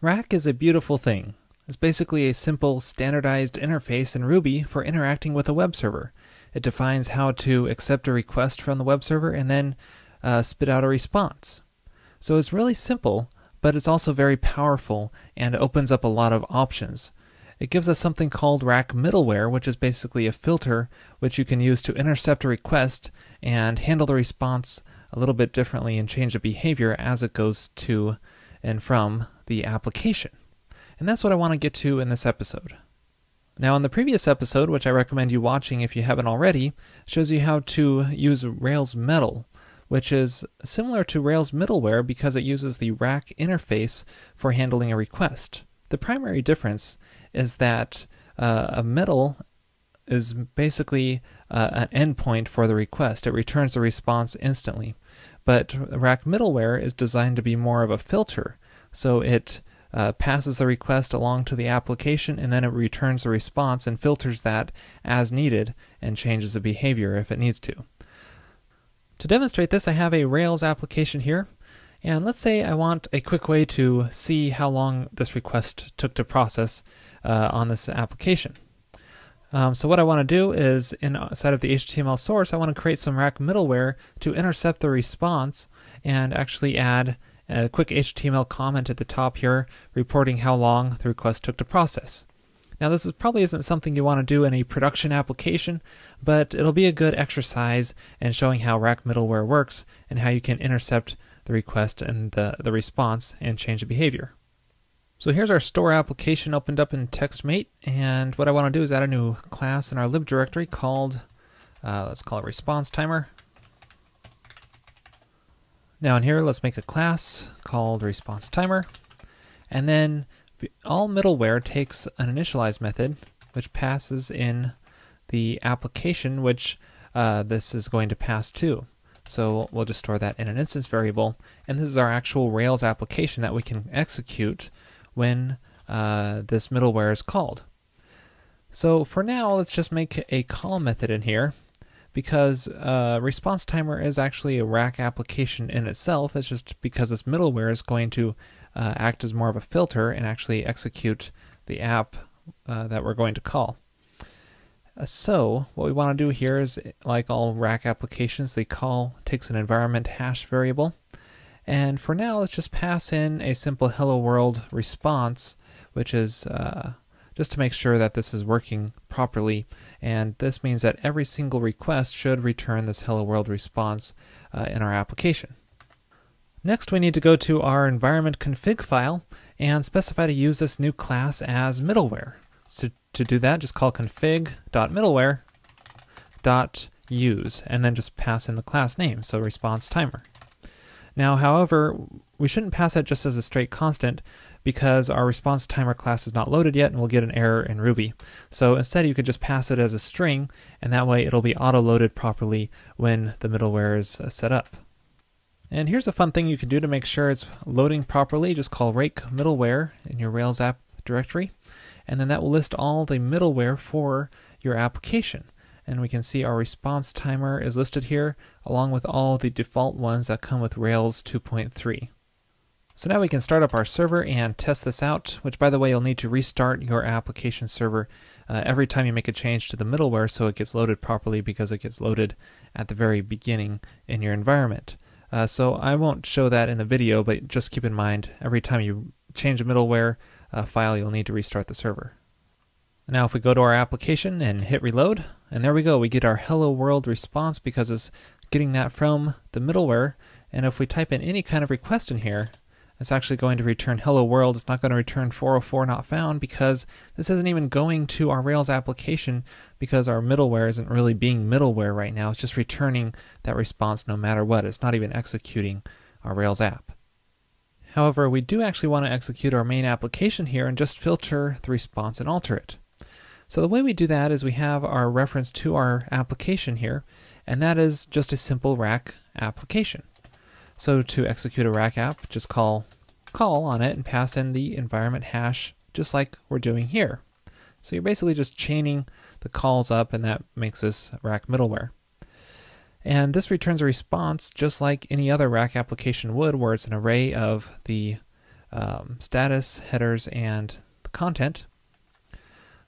Rack is a beautiful thing. It's basically a simple, standardized interface in Ruby for interacting with a web server. It defines how to accept a request from the web server and then spit out a response. So it's really simple, but it's also very powerful and opens up a lot of options. It gives us something called Rack Middleware, which is basically a filter which you can use to intercept a request and handle the response a little bit differently and change the behavior as it goes to and from the application. And that's what I want to get to in this episode. Now, in the previous episode, which I recommend you watching if you haven't already, shows you how to use Rails Metal, which is similar to Rails Middleware because it uses the Rack interface for handling a request. The primary difference is that a Metal is basically an endpoint for the request. It returns the response instantly. But Rack Middleware is designed to be more of a filter, so it passes the request along to the application and then it returns the response and filters that as needed and changes the behavior if it needs to. To demonstrate this, I have a Rails application here, and let's say I want a quick way to see how long this request took to process on this application. So what I want to do is, inside of the HTML source, I want to create some Rack middleware to intercept the response and actually add a quick HTML comment at the top here reporting how long the request took to process. Now this probably isn't something you want to do in a production application, but it'll be a good exercise in showing how Rack middleware works and how you can intercept the request and the response and change the behavior. So here's our store application opened up in TextMate, and what I want to do is add a new class in our lib directory called, let's call it response timer. Now in here, let's make a class called response timer, and then all middleware takes an initialize method which passes in the application which this is going to pass to. So we'll just store that in an instance variable, and this is our actual Rails application that we can execute when this middleware is called. So for now, let's just make a call method in here, because response timer is actually a Rack application in itself. It's just because this middleware is going to act as more of a filter and actually execute the app that we're going to call. So what we want to do here is, like all Rack applications, the call takes an environment hash variable. And for now, let's just pass in a simple hello world response, which is just to make sure that this is working properly. And this means that every single request should return this hello world response in our application. Next, we need to go to our environment config file and specify to use this new class as middleware. So to do that, just call config.middleware.use and then just pass in the class name, so response timer. Now, however, we shouldn't pass that just as a straight constant because our response timer class is not loaded yet and we'll get an error in Ruby. So instead, you could just pass it as a string, and that way it'll be auto-loaded properly when the middleware is set up. And here's a fun thing you can do to make sure it's loading properly. Just call rake middleware in your Rails app directory, and then that will list all the middleware for your application. And we can see our response timer is listed here, along with all the default ones that come with Rails 2.3. So now we can start up our server and test this out, which, by the way, you'll need to restart your application server every time you make a change to the middleware so it gets loaded properly, because it gets loaded at the very beginning in your environment. So I won't show that in the video, but just keep in mind, every time you change a middleware file, you'll need to restart the server. Now if we go to our application and hit reload, and there we go, we get our hello world response because it's getting that from the middleware. And if we type in any kind of request in here, it's actually going to return hello world. It's not going to return 404 not found, because this isn't even going to our Rails application, because our middleware isn't really being middleware right now. It's just returning that response no matter what. It's not even executing our Rails app. However, we do actually want to execute our main application here and just filter the response and alter it. So the way we do that is we have our reference to our application here, and that is just a simple Rack application. So to execute a Rack app, just call on it and pass in the environment hash, just like we're doing here. So you're basically just chaining the calls up, and that makes this Rack middleware. And this returns a response just like any other Rack application would, where it's an array of the status, headers, and the content.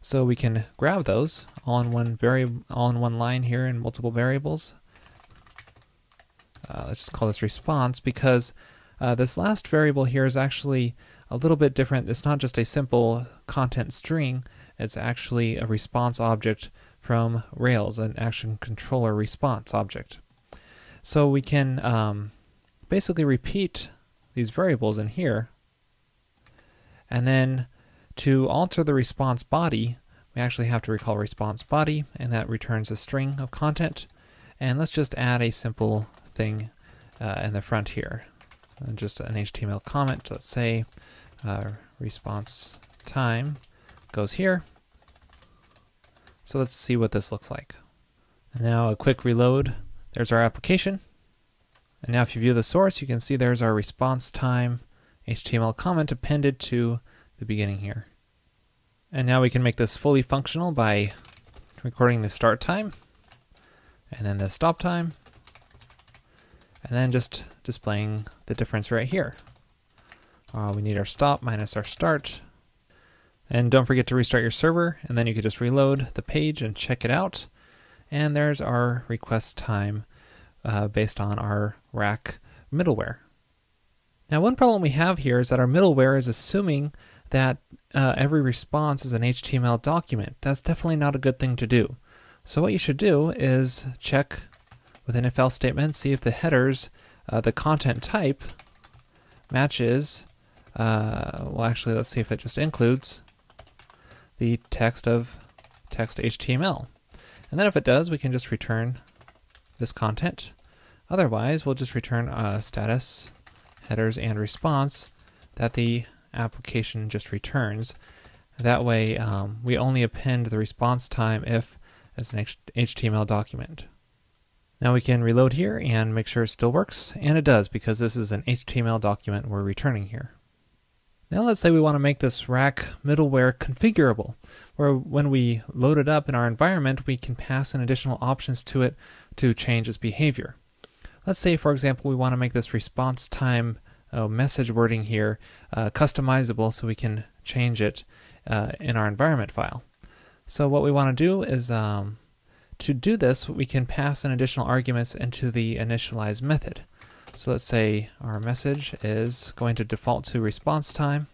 So we can grab those all in one line here in multiple variables. Let's just call this response, because this last variable here is actually a little bit different. It's not just a simple content string, it's actually a response object from Rails, an action controller response object. So we can basically repeat these variables in here, and then to alter the response body, we actually have to recall response body, and that returns a string of content. And let's just add a simple thing in the front here, and just an HTML comment. Let's say response time goes here. So let's see what this looks like. And now a quick reload. There's our application. And now if you view the source, you can see there's our response time HTML comment appended to the beginning here. And now we can make this fully functional by recording the start time, and then the stop time, and then just displaying the difference right here. We need our stop minus our start. And don't forget to restart your server, and then you can just reload the page and check it out. And there's our request time based on our rack middleware. Now, one problem we have here is that our middleware is assuming that every response is an HTML document. That's definitely not a good thing to do. So what you should do is check with an if-else statement, see if the headers, the content type matches, well actually let's see if it just includes the text HTML. And then if it does, we can just return this content. Otherwise, we'll just return status, headers, and response that the application just returns. That way we only append the response time if it's an HTML document. Now we can reload here and make sure it still works, and it does, because this is an HTML document we're returning here. Now let's say we want to make this rack middleware configurable, where when we load it up in our environment, we can pass in additional options to it to change its behavior. Let's say, for example, we want to make this response time message wording here customizable, so we can change it in our environment file. So what we want to do is, to do this, we can pass in additional arguments into the initialize method. So let's say our message is going to default to response time,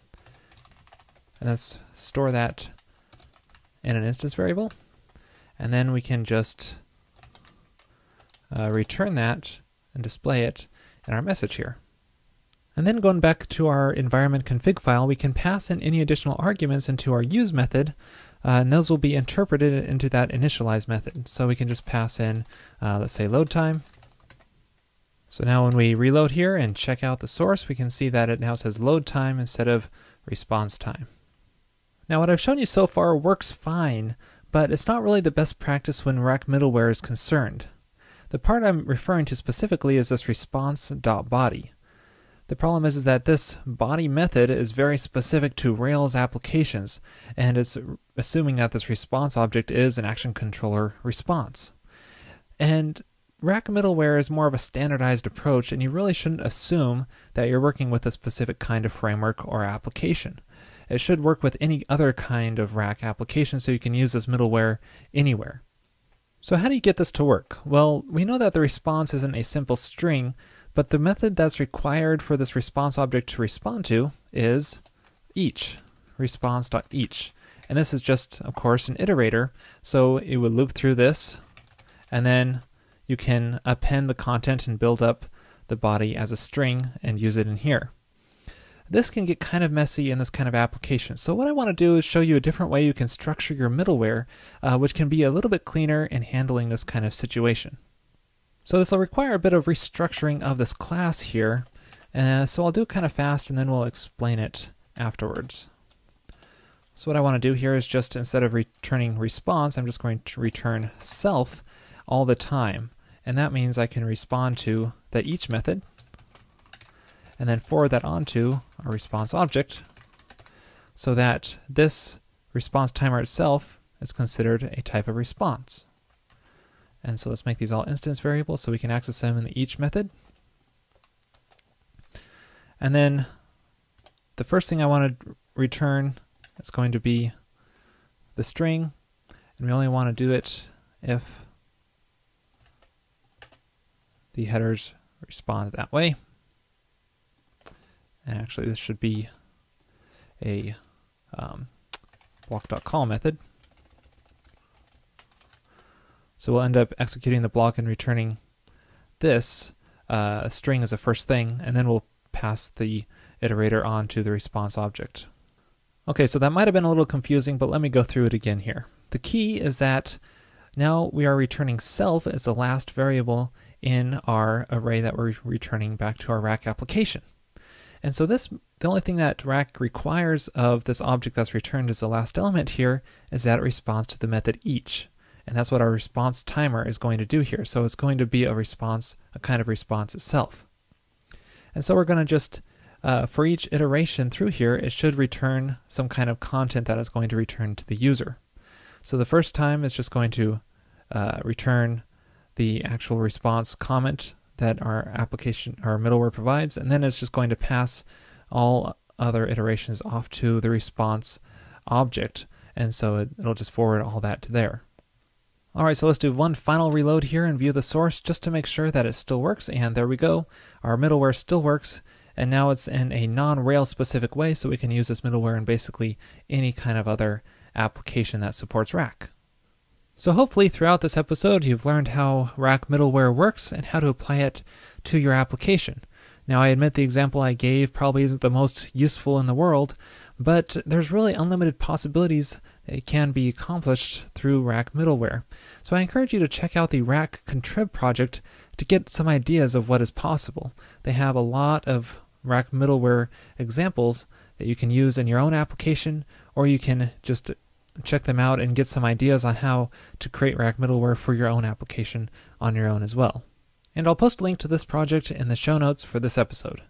and let's store that in an instance variable, and then we can just return that and display it in our message here. And then going back to our environment config file, we can pass in any additional arguments into our use method, and those will be interpreted into that initialize method. So we can just pass in, let's say, load time. So now when we reload here and check out the source, we can see that it now says load time instead of response time. Now what I've shown you so far works fine, but it's not really the best practice when rack middleware is concerned. The part I'm referring to specifically is this response.body. The problem is that this body method is very specific to Rails applications, and it's assuming that this response object is an action controller response. And rack middleware is more of a standardized approach, and you really shouldn't assume that you're working with a specific kind of framework or application. It should work with any other kind of rack application, so you can use this middleware anywhere. So how do you get this to work? Well, we know that the response isn't a simple string, but the method that's required for this response object to respond to is each, response.each. And this is just, of course, an iterator, so it would loop through this, and then you can append the content and build up the body as a string and use it in here. This can get kind of messy in this kind of application. So what I want to do is show you a different way you can structure your middleware, which can be a little bit cleaner in handling this kind of situation. So this will require a bit of restructuring of this class here. So I'll do it kind of fast, and then we'll explain it afterwards. So what I want to do here is just, instead of returning response, I'm just going to return self all the time. And that means I can respond to the each method, and then forward that onto our response object, so that this response timer itself is considered a type of response. And so let's make these all instance variables so we can access them in the each method. And then the first thing I want to return is going to be the string, and we only want to do it if the headers respond that way. And actually this should be a block.call method. So we'll end up executing the block and returning this string as the first thing, and then we'll pass the iterator on to the response object. Okay, so that might have been a little confusing, but let me go through it again here. The key is that now we are returning self as the last variable in our array that we're returning back to our rack application. And so the only thing that rack requires of this object that's returned as the last element here is that it responds to the method each. And that's what our response timer is going to do here. So it's going to be a response, a kind of response itself. And so we're going to just, for each iteration through here, it should return some kind of content that is going to return to the user. So the first time it's just going to return the actual response comment that our application, our middleware provides, and then it's just going to pass all other iterations off to the response object, and so it'll just forward all that to there. Alright, so let's do one final reload here and view the source just to make sure that it still works, and there we go. Our middleware still works, and now it's in a non-Rails specific way, so we can use this middleware in basically any kind of other application that supports Rack. So hopefully throughout this episode you've learned how Rack middleware works and how to apply it to your application. Now I admit the example I gave probably isn't the most useful in the world, but there's really unlimited possibilities that can be accomplished through Rack middleware. So I encourage you to check out the Rack Contrib project to get some ideas of what is possible. They have a lot of Rack middleware examples that you can use in your own application, or you can just check them out and get some ideas on how to create Rack middleware for your own application on your own as well. And I'll post a link to this project in the show notes for this episode.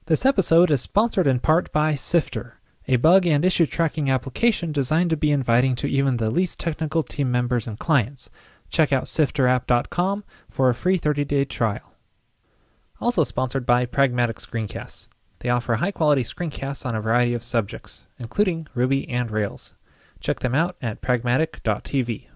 This episode is sponsored in part by Sifter, a bug and issue tracking application designed to be inviting to even the least technical team members and clients. Check out sifterapp.com for a free 30-day trial. Also sponsored by Pragmatic Screencasts. They offer high-quality screencasts on a variety of subjects, including Ruby and Rails. Check them out at pragmatic.tv.